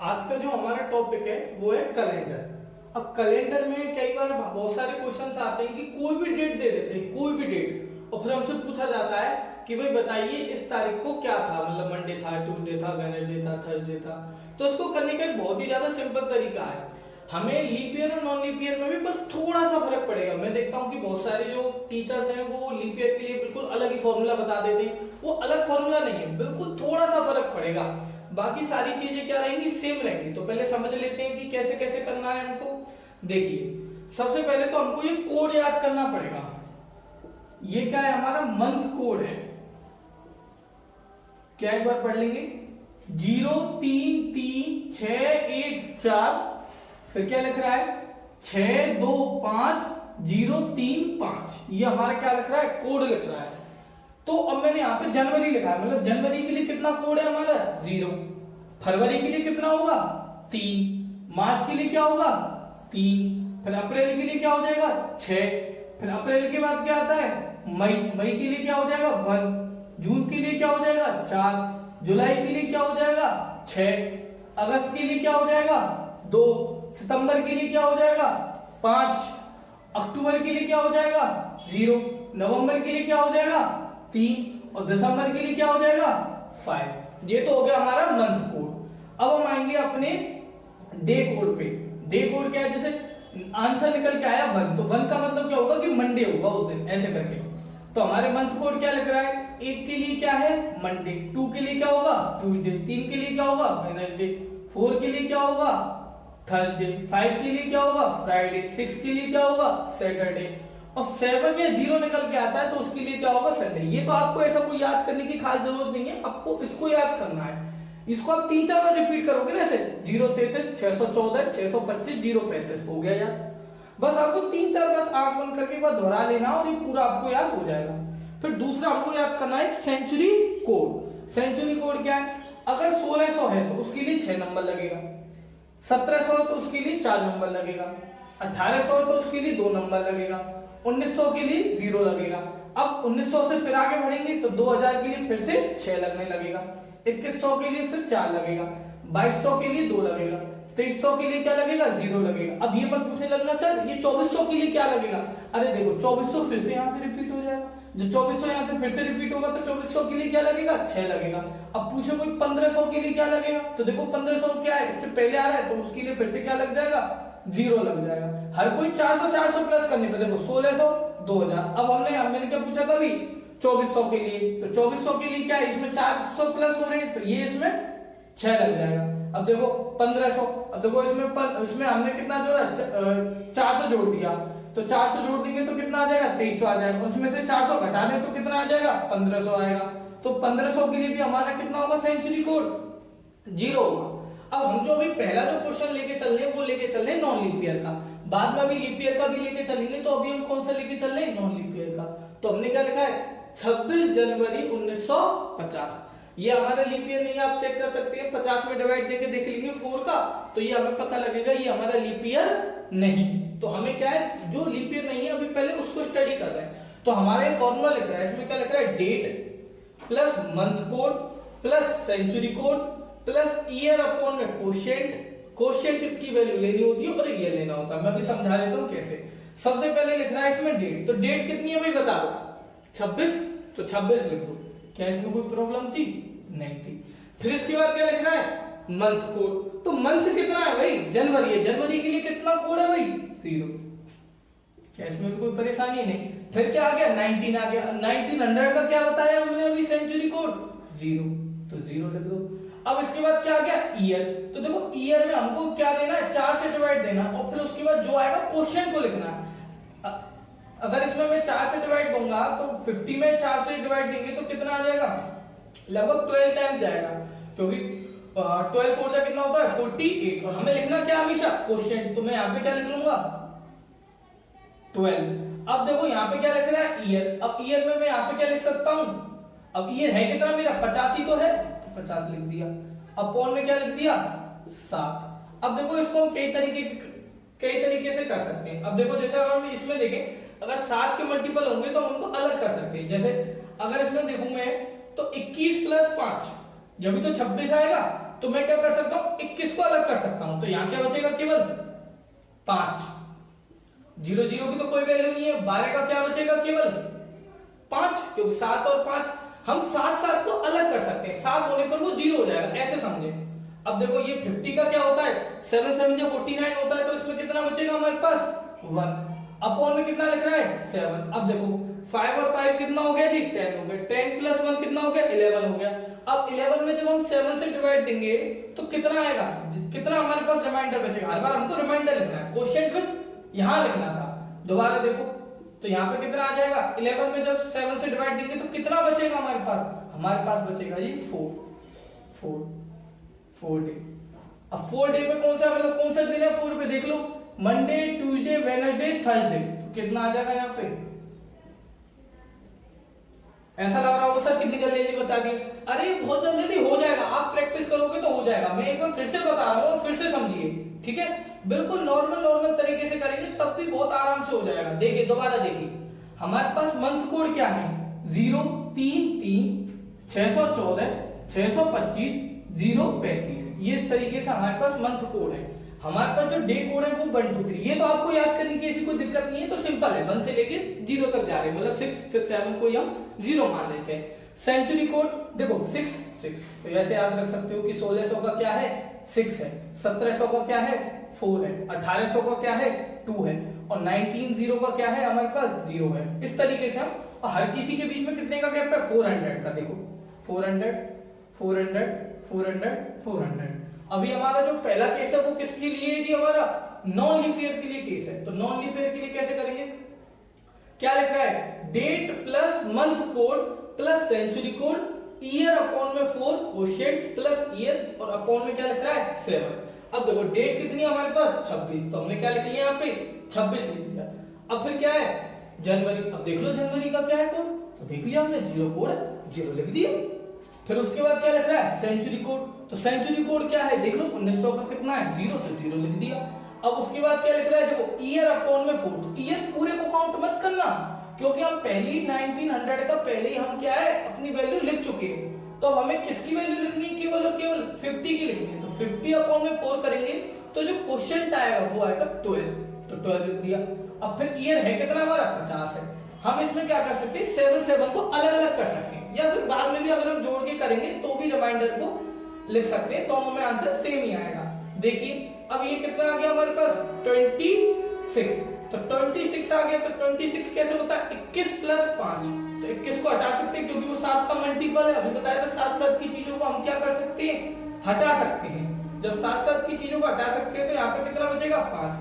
आज का जो हमारा टॉपिक है वो है कैलेंडर। अब कैलेंडर में कई बार बहुत सारे क्वेश्चंस आते हैं कि कोई भी डेट दे देते हैं, कोई भी डेट, और फिर हमसे पूछा जाता है कि भाई बताइए इस तारीख को क्या था, मतलब मंडे था, ट्यूसडे था, वेडनेसडे था, थर्सडे था। तो इसको करने का एक बहुत ही ज्यादा सिंपल तरीका है। हमें लीप ईयर और नॉन लीप ईयर में भी बस थोड़ा सा फर्क पड़ेगा। मैं देखता हूँ कि बहुत सारे जो टीचर्स हैं वो लीप ईयर के लिए बिल्कुल अलग ही फॉर्मूला बता देते हैं। वो अलग फॉर्मूला नहीं है, बिल्कुल थोड़ा सा फर्क पड़ेगा, बाकी सारी चीजें क्या रहेंगी, सेम रहेंगी। तो पहले समझ लेते हैं कि कैसे कैसे करना है हमको। देखिए, सबसे पहले तो हमको ये कोड याद करना पड़ेगा। ये क्या है, हमारा मंथ कोड है। क्या एक बार पढ़ लेंगे, 03361 फिर क्या लिख रहा है 625035, ये हमारा क्या लिख रहा है, कोड लिख रहा है। तो अब मैंने यहाँ पे जनवरी लिखा है, मतलब जनवरी के लिए कितना कोड है हमारा 0, फरवरी के लिए कितना होगा 3, मार्च के लिए क्या होगा 3, फिर अप्रैल के लिए क्या हो जाएगा 6, फिर अप्रैल के बाद क्या आता है मई, मई के लिए क्या हो जाएगा 1, जून के लिए क्या हो जाएगा 4, जुलाई के लिए क्या हो जाएगा 6, अगस्त के लिए क्या हो जाएगा 2, सितंबर के लिए क्या हो जाएगा 5, अक्टूबर के लिए क्या हो जाएगा 0, नवंबर के लिए क्या हो जाएगा 3, और दिसंबर के लिए क्या हो जाएगा 5। ये तो हो गया हमारा मंथ कोड। अब हम आएंगे अपने डे कोड पे। डे कोड क्या है, जैसे आंसर निकल के आया 1, तो 1 का मतलब क्या होगा कि मंडे होगा उस दिन, ऐसे करके। तो हमारे मंथ कोड क्या लिख रहा है, 1 के लिए क्या है मंडे, 2 के लिए क्या होगा ट्यूसडे, 3 के लिए क्या होगा वेडनेसडे, 4 के लिए क्या होगा थर्सडे, 5 के लिए क्या होगा फ्राइडे, 6 के लिए क्या होगा सैटरडे, और 7 या 0 निकल के आता है तो उसके लिए क्या होगा संडे। ये तो आपको ऐसा कोई याद करने की खास जरूरत नहीं है, आपको इसको याद करना है। इसको आप 3-4 बार रिपीट करोगे ना, ऐसे 033 614 625 035 हो गया याद। बस आपको 3-4 बार आंख बंद करके एक बार दोहरा लेना और ये पूरा आपको याद हो जाएगा। फिर दूसरा हमको याद करना है सेंचुरी कोड। सेंचुरी कोड क्या है, अगर 1600 है तो उसके लिए 6 नंबर लगेगा, 1700 है तो उसके लिए 4 नंबर लगेगा, 1800 है तो उसके लिए 2 नंबर लगेगा, 1900 के लिए 0 लगेगा। अब 1900 से फिर आगे बढ़ेंगे तो 2000 के लिए फिर से 6 लगने लगेगा, 2100 के लिए फिर 4 लगेगा, 2200 के लिए 2 लगेगा, 2300 के लिए क्या लगेगा 0 लगेगा। अब ये मत पूछने लगना सर ये 2400 के लिए क्या लगेगा, अरे देखो 2400 फिर से यहाँ से रिपीट हो जाएगा, जो 2400 यहाँ से फिर से रिपीट होगा तो 2400 के लिए क्या लगेगा 6 लगेगा। अब पूछो कोई 1500 के लिए क्या लगेगा, तो देखो 1500 क्या है, इससे पहले आ रहा है तो उसके लिए फिर से क्या लग जाएगा 0 लग जाएगा। हर कोई 400 प्लस करने पे देखो 1600 2000। अब मैंने क्या पूछा था अभी 2400 के लिए, तो 2400 के लिए क्या है, इसमें 400 प्लस हो रहे हैं तो ये इसमें 6 लग जाएगा। अब देखो 1500, अब देखो इसमें हमने कितना जोड़ा 400 जोड़ दिया, तो 400 जोड़ देंगे तो कितना आ जाएगा 2300 आ जाएगा, उसमें से 400 घटा दें तो कितना आ जाएगा 1500 आएगा। तो 1500 के लिए भी हमारा कितना होगा सेंचुरी कोड 0 होगा। अब हम जो अभी पहला जो क्वेश्चन लेके चल रहे हैं वो लेके चल रहे हैं नॉन लीप ईयर का, बाद में अभी लीप ईयर का भी लेके चलेंगे। तो अभी हम कौन सा लेके चल रहे हैं नॉन लीप ईयर का। तो हमने क्या लिखा है 26 जनवरी 1950। ये हमारा लीप ईयर नहीं है, आप चेक कर सकते हैं 50 में डिवाइड देके देख लेंगे 4 का, तो ये हमें पता लगेगा ये हमारा लीप ईयर नहीं। तो हमें क्या है, जो लीप ईयर नहीं है अभी पहले उसको स्टडी कर रहे हैं। तो हमारे फॉर्मूला लिख रहा है, इसमें क्या लिख रहा है date plus month code plus century code plus year upon में कोशेंट। कोशेंट की वैल्यू लेनी होती है और ईयर लेना होता है, मैं भी समझा देता हूँ कैसे। सबसे पहले लिख रहा है इसमें डेट, तो डेट कितनी है भाई बता दो 26, तो 26 लिख दो। क्या इसमें कोई प्रॉब्लम थी, नहीं थी। फिर इसके बाद क्या लिख रहा है मंथ कोड, तो मंथ कितना है भाई जनवरी है, जनवरी के लिए कितना कोड है भाई 0। क्या इसमें भी कोई परेशानी नहीं। फिर क्या आ गया 19 आ गया, 1900 का क्या बताया हमने अभी सेंचुरी कोड 0, तो 0 लिख दो। अब इसके बाद क्या आ गया ईयर, तो देखो ईयर में हमको क्या देना है 4 से डिवाइड देना, और फिर उसके बाद जो आएगा क्वेश्चन को लिखना है। अगर इसमें मैं 4 से डिवाइड दूंगा तो 50 में 4 से डिवाइड देंगे तो कितना आ जाएगा, लगभग 12 टाइम जाएगा, क्योंकि 12 4 जा कितना होता है 48, और हमें लिखना क्या हमेशा क्वेश्चन। तो मैं यहाँ पे क्या लिख लूंगा 12। अब देखो यहाँ पे क्या लिख रहा है ईयर, अब ईयर में मैं यहाँ पे क्या लिख सकता हूँ, अब ईयर है कितना मेरा 50 ही तो है, तो 50 लिख दिया, अपॉन में क्या लिख दिया 7। अब देखो इसको हम कई तरीके से कर सकते हैं। अब देखो जैसे हम इसमें देखें, अगर 7 के मल्टीपल होंगे तो हम उनको अलग कर सकते हैं। जैसे अगर इसमें देखूं मैं तो 21 प्लस 5 जब भी तो 26 आएगा, तो मैं क्या कर सकता हूं, 21 को अलग कर सकता हूं, तो यहां क्या बचेगा, केवल 5। 0 0 की तो कोई वैल्यू नहीं है, 12 का क्या बचेगा, केवल 5, क्योंकि 7 और 5 हम 7 7 को अलग कर सकते हैं, 7 होने पर वो 0 हो जाएगा, ऐसे समझे। अब देखो ये 50 का क्या होता है, 7 7 जब 49 होता है, तो इसमें कितना बचेगा हमारे पास 1 अपॉन में कितना लिख रहा है 7। अब देखो 5 और 5 कितना हो गया जी 10 हो गया, 10 प्लस 1 कितना हो गया 11 हो गया। अब 11 में जब हम 7 से डिवाइड देंगे तो कितना आएगा, कितना हमारे पास रिमाइंडर बचेगा, हर बार हमको रिमाइंडर लिखना है, क्वोशिएंट बस यहां लिखना था। दोबारा देखो तो यहाँ पे कितना आ जाएगा, 11 में जब 7 से डिवाइड देंगे तो कितना बचेगा हमारे पास बचेगा जी 4 डे। अब 4 डे पे कौन सा मतलब कौन सा दिन है 4 पे, देख लो मंडे ट्यूसडे वेडनेसडे थर्सडे, तो कितना आ जाएगा यहाँ पे। ऐसा लग रहा होगा सर कितनी जल्दी बता दिए, अरे बहुत जल्दी हो जाएगा, आप प्रैक्टिस करोगे तो हो जाएगा। मैं एक बार फिर से बता रहा हूँ, फिर से समझिए, ठीक है, बिल्कुल नॉर्मल तरीके से करेंगे तब भी बहुत आराम से हो जाएगा। देखिए दोबारा देखिए, हमारे पास मंथ कोड क्या है 0 3 3 614 625 035, ये इस तरीके से हमारे पास मंथ कोड है। हमारे पास जो डे कोड है वो 1 2 3, ये तो आपको याद करने की ऐसी कोई दिक्कत नहीं है, तो सिंपल है, 1 से लेके 0 तक जा रहे हैं, मतलब 6 फिर 7 को हम 0 मान लेते हैं। सेंचुरी कोड देखो 6 6, तो ऐसे याद रख सकते हो कि 1600 का क्या है 6 है, 1700 का क्या है 4 है, 1800 का क्या है 2 है, और 1900 का क्या है हमारे पास 0 है। इस तरीके से हम, और हर किसी के बीच में कितने का गैप है 400 का, देखो 400 400 400 400। अभी हमारा जो पहला केस है वो किसके लिए है जी, हमारा नॉन लीप ईयर के लिए केस है। तो नॉन लीप ईयर के लिए कैसे करेंगे, क्या लिख रहा है, date plus month code plus century code, year upon में 4 क्वोशिएंट प्लस ईयर, और अपॉन में क्या लिख रहा है 7। अब देखो डेट कितनी है हमारे पास 26, तो हमने क्या लिख लिया यहाँ पे 26 लिख दिया। अब फिर क्या है जनवरी, अब देख लो जनवरी का क्या है कोड, तो देख लिया हमने 0 कोड है 0 लिख दिया। फिर उसके बाद क्या लिख रहा है सेंचुरी कोड, तो सेंचुरी कोड क्या है देख लो 1900 का कितना है 0, तो 0 लिख दिया। अब उसके बाद क्या लिख रहा है देखो ईयर अपॉन में 4, तो ईयर पूरे को काउंट मत करना, क्योंकि हम पहली 1900 का पहले ही हम क्या है अपनी वैल्यू लिख चुके हैं, तो अब हमें किसकी वैल्यू लिखनी है, केवल और केवल 50 की लिखनी है। तो 50 अपॉन में 4 करेंगे तो जो क्वोशिएंट आएगा वो आएगा 12, तो 12 लिख दिया। अब फिर ईयर है कितना हमारा 50 है, हम इसमें क्या कर सकते हैं 7 7 को अलग अलग कर सकते हैं, या फिर बाद में भी अगर हम जोड़ के करेंगे तो भी रिमाइंडर को लिख सकते हैं, दोनों में आंसर सेम ही आएगा। देखिए अब ये कितना आ गया हमारे पास 26, तो 26 आ गया, तो 26 कैसे होता है 21 प्लस 5, तो 21 को हटा सकते हैं क्योंकि वो 7 का मल्टीपल है, अभी बताया था 7 7 की चीजों को हम क्या कर सकते हैं हटा सकते हैं। जब 7 7 की चीजों को हटा सकते हैं तो यहाँ पे कितना बचेगा 5,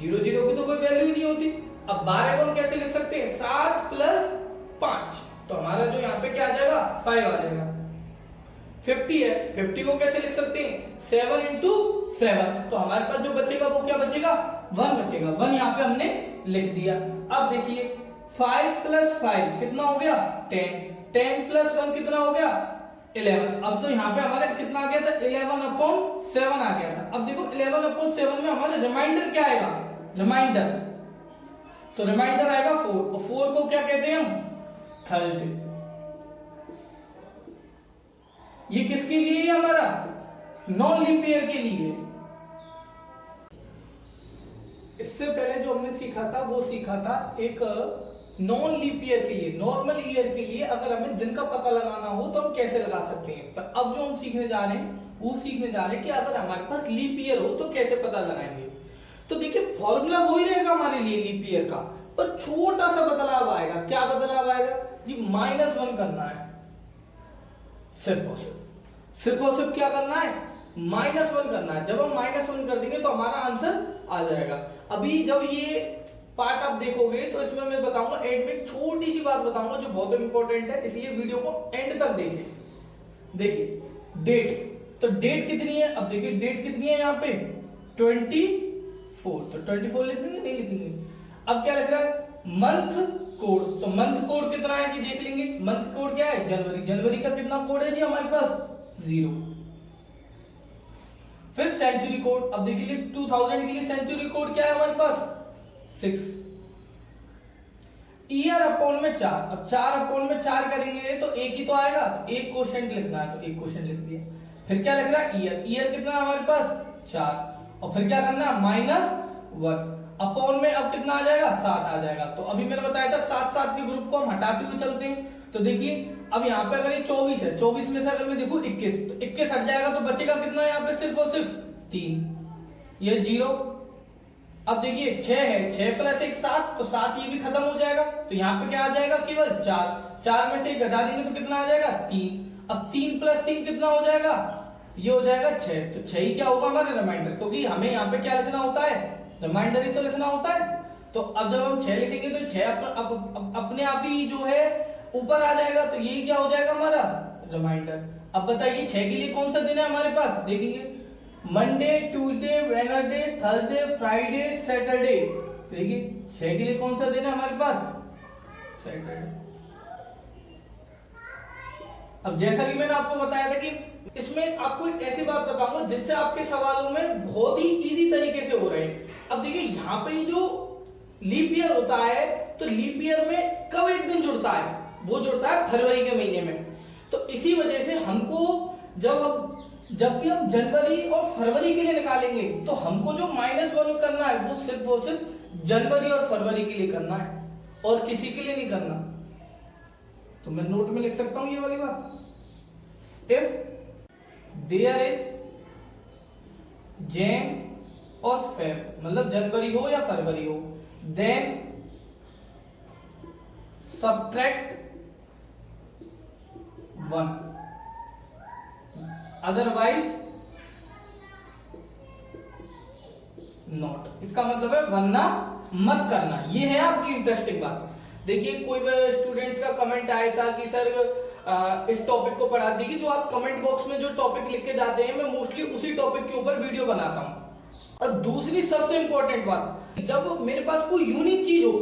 0 0 की तो कोई वैल्यू ही नहीं होती। अब 12 को हम कैसे लिख सकते हैं 7 प्लस 5, तो हमारा जो यहाँ पे क्या आ जाएगा 5 आ जाएगा। 50 है, 50 को कैसे लिख सकते हैं 7 into 7, तो हमारे पास जो बचेगा वो क्या बचेगा 1 बचेगा, 1 यहाँ पे हमने लिख दिया। अब देखिए 5 प्लस 5 कितना हो गया 10, 10 प्लस 1 कितना हो गया 11। अब तो यहाँ पे हमारे कितना आ गया था 11 अपॉन 7 आ गया था। अब देखो 11 अपॉन 7 में हमारे रिमाइंडर क्या आएगा, रिमाइंडर, तो रिमाइंडर आएगा 4, और 4 को क्या कहते हैं हम थर्सडे। ये किसके लिए है हमारा नॉन लीप ईयर के लिए। इससे पहले जो हमने सीखा था वो सीखा था एक नॉन लीप ईयर के लिए, नॉर्मल ईयर के लिए अगर हमें दिन का पता लगाना हो तो हम कैसे लगा सकते हैं। पर अब जो हम सीखने जा रहे हैं वो सीखने जा रहे हैं कि अगर हमारे पास लीप ईयर हो तो कैसे पता लगाएंगे। तो देखिए फॉर्मूला वही रहेगा हमारे लिए लीप ईयर का, पर छोटा सा बदलाव आएगा। क्या बदलाव आएगा जी, -1 करना है, सिर्फ और सिर्फ क्या करना है -1 करना है। जब हम -1 कर देंगे तो हमारा आंसर आ जाएगा। अभी जब ये पार्ट आप देखोगे तो इसमें मैं बताऊंगा एंड में एक छोटी सी बात बताऊंगा जो बहुत इंपॉर्टेंट है, इसलिए वीडियो को एंड तक देखें। देखिए डेट, तो डेट कितनी है, अब देखिए डेट कितनी है यहाँ पे 24, तो 24 लिखेंगे नहीं लिखेंगे। अब क्या लिख रहा है मंथ कोड, तो मंथ कोड कितना है जी देख लेंगे। मंथ कोड क्या है जनवरी, जनवरी का कितना कोड है जी हमारे पास 0। फिर सेंचुरी कोड, अब देखिए 2000 के लिए सेंचुरी कोड क्या है हमारे पास 6। ईयर अपॉन में 4, अब 4 अपॉन में 4 करेंगे तो एक ही तो आएगा, तो एक क्वोशिएंट लिखना है, तो एक क्वोशिएंट लिख दिया। फिर क्या लग रहा है ईयर, ईयर कितना है हमारे पास 4, और फिर क्या करना है -1 अपॉन में अब कितना आ जाएगा 7 आ जाएगा। तो अभी मैंने बताया था 7 के ग्रुप को हम हटाते हुए चलते हैं। तो देखिए अब यहाँ पे अगर ये 24 है, 24 में से अगर मैं देखूं 21, तो 21 हट जाएगा तो बचेगा कितना यहाँ पे सिर्फ और सिर्फ 3, ये 0। अब देखिए 6 है, 6 + 1 7, तो 7 ये भी खत्म हो जाएगा। तो यहाँ पे क्या आ जाएगा केवल 4 में से 1 घटा देंगे तो कितना आ जाएगा 3। अब 3 + 3 कितना हो जाएगा, ये हो जाएगा 6। तो 6 ही क्या होगा हमारे रिमाइंडर, क्योंकि हमें यहाँ पे क्या लिखना होता है, रिमाइंडर ही तो लिखना होता है। तो अब जब हम 6 लिखेंगे तो 6 अपने आप ही जो है ऊपर आ जाएगा, तो यही क्या हो जाएगा हमारा रिमाइंडर। अब बताइए 6 के लिए कौन सा दिन है हमारे पास, देखेंगे Monday, Tuesday, Wednesday, Thursday, Friday, Saturday. देखिए 6 के लिए कौन सा दिन है हमारे पास, सैटरडे। अब जैसा कि मैंने आपको बताया था कि इसमें आपको एक ऐसी बात बताऊंगा जिससे आपके सवालों में बहुत ही इजी तरीके से हो रहे हैं। अब देखिए यहाँ पे जो लीप ईयर होता है, तो लीप ईयर में कब एक दिन जुड़ता है, वो जुड़ता है फरवरी के महीने में। तो इसी वजह से हमको जब भी हम जनवरी और फरवरी के लिए निकालेंगे तो हमको जो -1 करना है वो सिर्फ और सिर्फ जनवरी और फरवरी के लिए करना है, और किसी के लिए नहीं करना। तो मैं नोट में लिख सकता हूं ये वाली बात, इफ देयर इज जैन और फेब, मतलब जनवरी हो या फरवरी हो, देन सब्ट्रैक्ट 1, अदरवाइज नॉट। इसका मतलब है वरना मत करना। ये है आपकी इंटरेस्टिंग बात। देखिए कोई स्टूडेंट्स का कमेंट आया था कि सर इस टॉपिक को पढ़ा दीजिए। जो आप कमेंट बॉक्स में जो टॉपिक लिख के जाते हैं, मैं मोस्टली उसी टॉपिक के ऊपर वीडियो बनाता हूं। और दूसरी सबसे इंपॉर्टेंट बात, जब मेरे पास कोई यूनिक चीज हो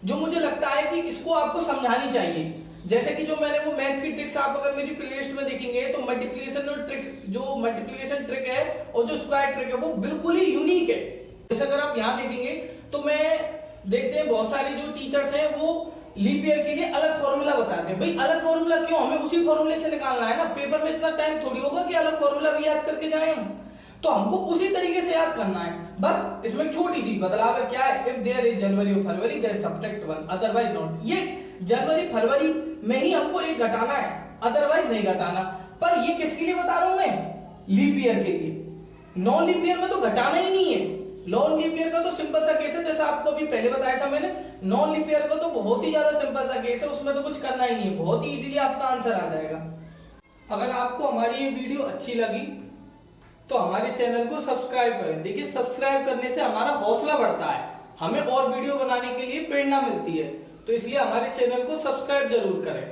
जो मुझे लगता है कि इसको आपको समझानी चाहिए, जैसे कि जो मैंने वो मैथ की ट्रिक्स आप अगर मेरी प्लेलिस्ट में देखेंगे तो मल्टीप्लिकेशन और ट्रिक, जो मल्टीप्लिकेशन ट्रिक है और जो स्क्वायर ट्रिक है वो बिल्कुल ही यूनिक है। जैसे अगर आप यहाँ देखेंगे तो मैं देखते हैं बहुत सारे जो टीचर्स हैं वो लीप ईयर के लिए अलग फॉर्मूला बताते हैं। भाई अलग फॉर्मूला क्यों, हमें उसी फॉर्मूले से निकालना है ना। पेपर में इतना टाइम थोड़ी होगा कि अलग फॉर्मूला भी याद करके जाए हम, तो हमको उसी तरीके से याद करना है। बस इसमें छोटी सी बदलाव है, क्या है, इफ देयर इज जनवरी और फरवरी देन सब्ट्रैक्ट 1 अदरवाइज नॉट। ये जनवरी फरवरी में ही हमको एक घटाना है, अदरवाइज नहीं घटाना। पर ये किसके लिए बता रहा हूं मैं, लीप ईयर के लिए। नॉन लीप ईयर में तो घटाना ही नहीं है। नॉन लीप ईयर का तो सिंपल सा केस है, जैसा आपको अभी पहले बताया था मैंने। नॉन लीप ईयर का तो बहुत ही ज्यादा सिंपल सा केस है, उसमें तो कुछ करना ही नहीं है, बहुत ही इजीली आपका आंसर आ जाएगा। अगर आपको हमारी ये वीडियो अच्छी लगी तो हमारे चैनल को सब्सक्राइब करें। देखिए सब्सक्राइब करने से हमारा हौसला बढ़ता है, हमें और वीडियो बनाने के लिए प्रेरणा मिलती है, तो इसलिए हमारे चैनल को सब्सक्राइब जरूर करें।